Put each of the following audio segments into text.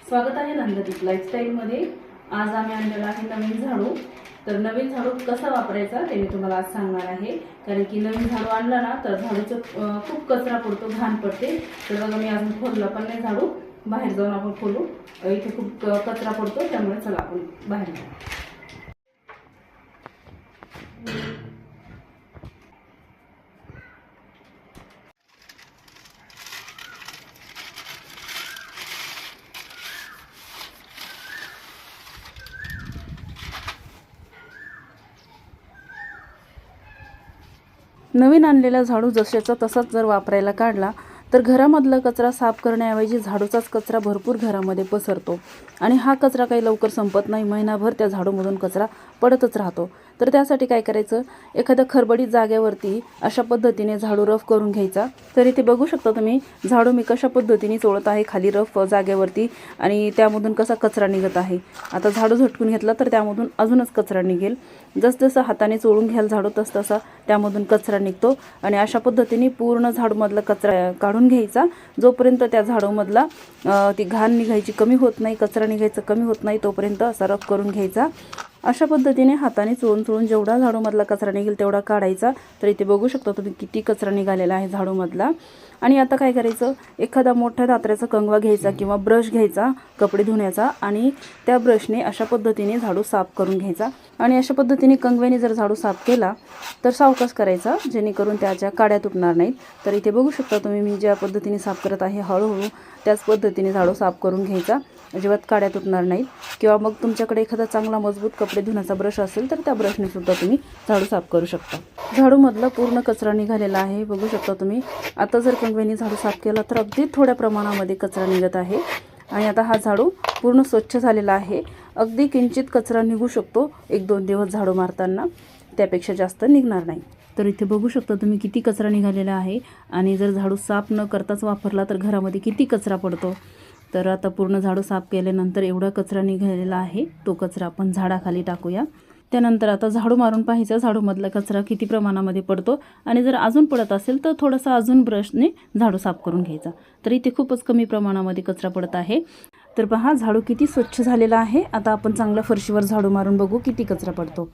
स्वागत आहे नंददीप लाईफस्टाईलमध्ये। आज आम्ही आणलेला आहे नवीन झाडू। तर नवीन झाडू कसा वापरायचा ते मी तुम्हाला आज सांगणार आहे। कारण की नवीन झाडू आणला ना तर झाडूचं खूप कचरा पडतो, घाण पडते। तर बघा मी अजून खोलला पण नाही झाडू, बाहेर जाऊन आपण खोलू। इथे खूप कचरा पडतो, त्यामुळे चला आपण बाहेर जाऊ। नवीन आणलेला झाडू जशाचा तसाच जर वापरायला काढला तर घरामधला कचरा साफ करण्याऐवजी झाडूचाच कचरा भरपूर घरामध्ये पसरतो आणि हा कचरा काही लवकर संपत नाही। महिनाभर त्या झाडूमधून कचरा पडतच राहतो। तर त्यासाठी काय करायचं, एखाद्या खरबडीत जागेवरती अशा पद्धतीने झाडू रफ करून घ्यायचा। तर इथे बघू शकता तुम्ही झाडू मी कशा पद्धतीने चोळत आहे खाली रफ जागेवरती आणि त्यामधून कसा कचरा निघत आहे। आता झाडू झटकून घेतला तर त्यामधून अजूनच कचरा निघेल। जसजसं हाताने चोळून घ्याल झाडू तसा त्यामधून कचरा निघतो आणि अशा पद्धतीने पूर्ण झाडूमधला कचरा काढून घ्यायचा। जोपर्यंत त्या झाडूमधला ती घाण निघायची कमी होत नाही, कचरा निघायचं कमी होत नाही, तोपर्यंत असा रफ करून घ्यायचा। अशा पद्धतीने हाताने चोळून जेवढा झाडूमधला कचरा निघेल तेवढा काढायचा। तर इथे बघू शकता तुम्ही किती कचरा निघालेला आहे झाडूमधला। आणि आता काय करायचं, एखादा मोठा दात्र्याचा कंगवा घ्यायचा किंवा ब्रश घ्यायचा कपडे धुण्याचा आणि त्या ब्रशने अशा पद्धतीने झाडू साफ करून घ्यायचा। आणि अशा पद्धतीने कंगव्याने जर झाडू साफ केला तर सावकाश करायचा, जेणेकरून त्याच्या काड्या तुटणार नाहीत। तर इथे बघू शकता तुम्ही मी ज्या पद्धतीने साफ करत आहे हळूहळू त्याच पद्धतीने झाडू साफ करून घ्यायचा, अजिबात काड्या तुटणार नाहीत। किंवा मग तुमच्याकडे एखादा चांगला मजबूत कपडे धुण्याचा ब्रश असेल तर त्या ब्रशने सुद्धा तुम्ही झाडू साफ करू शकता। झाडूमधला पूर्ण कचरा निघालेला आहे, बघू शकता तुम्ही। आता जर कंगव्याने झाडू साफ केला तर अगदी थोड्या प्रमाणामध्ये कचरा निघत आहे आणि आता हा झाडू पूर्ण स्वच्छ झालेला आहे। अगदी किंचित कचरा निघू शकतो 1-2 दिवस झाडू मारताना, त्यापेक्षा जास्त निघणार नाही। तर इथे बघू शकता तुम्ही किती कचरा निघालेला आहे आणि जर झाडू साफ न करताच वापरला तर घरामध्ये किती कचरा पडतो। तर आता पूर्ण झाडू साफ केल्यानंतर एवढा कचरा निघालेला आहे, तो कचरा आपण झाडाखाली टाकूया। त्यानंतर आता झाडू मारून पाहायचं झाडूमधला कचरा किती प्रमाणामध्ये पडतो आणि जर अजून पडत असेल तर थोडासा अजून ब्रशने झाडू साफ करून घ्यायचा। तर इथे खूपच कमी प्रमाणामध्ये कचरा पडत आहे। तर पहा झाडू किती स्वच्छ झालेला आहे। आता आपण चांगल्या फरशीवर झाडू मारून बघू किती कचरा पडतो।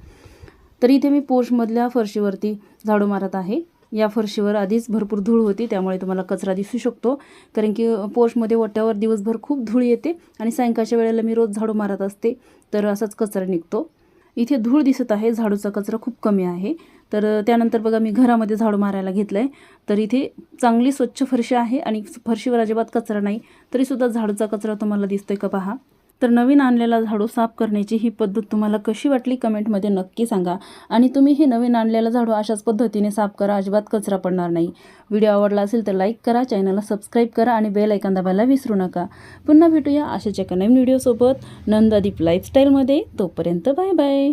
तर इथे मी पोर्चमधल्या फरशीवरती झाडू मारत आहे। या फरशीवर आधीच भरपूर धूळ होती, त्यामुळे तुम्हाला कचरा दिसू शकतो। कारण की पोर्चमध्ये वट्यावर दिवसभर खूप धूळ येते आणि सायंकाळच्या वेळेला मी रोज झाडू मारत असते, तर असाच कचरा निघतो। इथे धूळ दिसत आहे, झाडूचा कचरा खूप कमी आहे। तर त्यानंतर बघा मी घरामध्ये झाडू मारायला घेतलंय, तर इथे चांगली स्वच्छ फरशी आहे आणि फरशीवर अजिबात कचरा नाही, तरीसुद्धा झाडूचा कचरा तुम्हाला दिसतोय का पहा। तर नवीन आणलेला झाडू साफ करण्याची ही पद्धत तुम्हाला कशी वाटली कमेंटमध्ये नक्की सांगा। आणि तुम्ही हे नवीन आणलेला झाडू अशाच पद्धतीने साफ करा, अजिबात कचरा पडणार नाही। व्हिडिओ आवडला असेल तर लाईक करा, चॅनलला सबस्क्राईब करा आणि बेल आयकॉन दाबायला विसरू नका। पुन्हा भेटूया अशाच एका नवीन व्हिडिओसोबत नंदादीप लाईफस्टाईलमध्ये। तोपर्यंत बाय बाय।